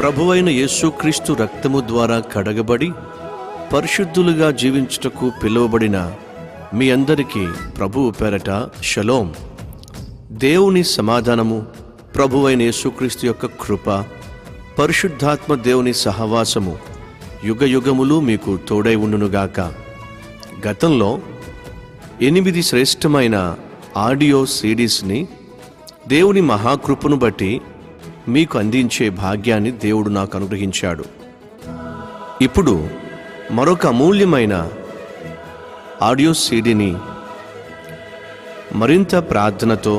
ప్రభువైన యేసుక్రీస్తు రక్తము ద్వారా కడగబడి పరిశుద్ధులుగా జీవించుటకు పిలువబడిన మీ అందరికీ ప్రభువు పేరట షలోం. దేవుని సమాధానము, ప్రభువైన యేసుక్రీస్తు యొక్క కృప, పరిశుద్ధాత్మ దేవుని సహవాసము యుగయుగములు మీకు తోడై ఉండునుగాక. గతంలో 8 శ్రేష్టమైన ఆడియో సిడీస్ని దేవుని మహాకృపను బట్టి మీకు అందించే భాగ్యాన్ని దేవుడు నాకు అనుగ్రహించాడు. ఇప్పుడు మరొక అమూల్యమైన ఆడియో సీడీని మరింత ప్రార్థనతో,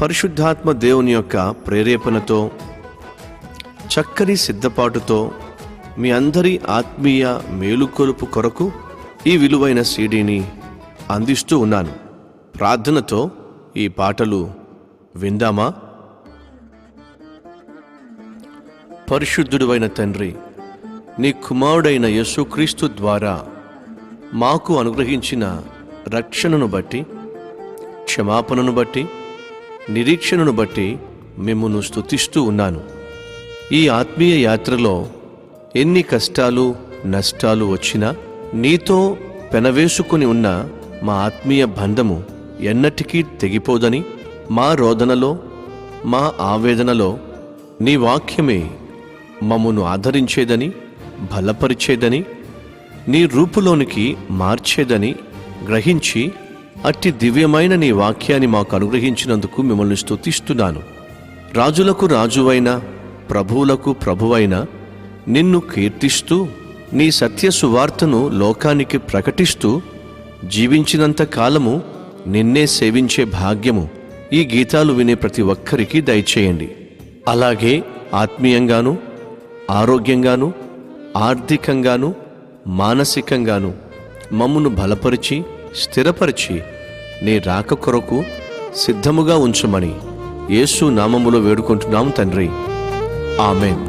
పరిశుద్ధాత్మ దేవుని యొక్క ప్రేరేపణతో, చక్కని సిద్ధపాటుతో మీ అందరి ఆత్మీయ మేలుకొలుపు కొరకు ఈ విలువైన సీడీని అందిస్తూ ఉన్నాను. ప్రార్థనతో ఈ పాటలు విందామా? పరిశుద్ధుడైన తండ్రి, నీ కుమారుడైన యేసుక్రీస్తు ద్వారా మాకు అనుగ్రహించిన రక్షణను బట్టి, క్షమాపణను బట్టి, నిరీక్షణను బట్టి మిమ్మును స్తుతిస్తూ ఉన్నాను. ఈ ఆత్మీయ యాత్రలో ఎన్ని కష్టాలు నష్టాలు వచ్చినా నీతో పెనవేసుకుని ఉన్న మా ఆత్మీయ బంధము ఎన్నటికీ తెగిపోదని, మా రోదనలో, మా ఆవేదనలో నీ వాక్యమే మమ్మను ఆదరించేదని, బలపరిచేదని, నీ రూపులోనికి మార్చేదని గ్రహించి అట్టి దివ్యమైన నీ వాక్యాన్ని మాకు అనుగ్రహించినందుకు మిమ్మల్ని స్తుతిస్తున్నాను. రాజులకు రాజువైన, ప్రభువులకు ప్రభువైన నిన్ను కీర్తిస్తూ, నీ సత్య సువార్తను లోకానికి ప్రకటిస్తూ జీవించినంత కాలము నిన్నే సేవించే భాగ్యము ఈ గీతాలు వినే ప్రతి ఒక్కరికి దయచేయండి. అలాగే ఆత్మీయంగాను, ఆరోగ్యంగాను, ఆర్థికంగాను, మానసికంగాను మమ్మును బలపరిచి, స్థిరపరిచి నీ రాక కొరకు సిద్ధముగా ఉంచమని యేసు నామములో వేడుకుంటున్నాం తండ్రి. ఆమేన్.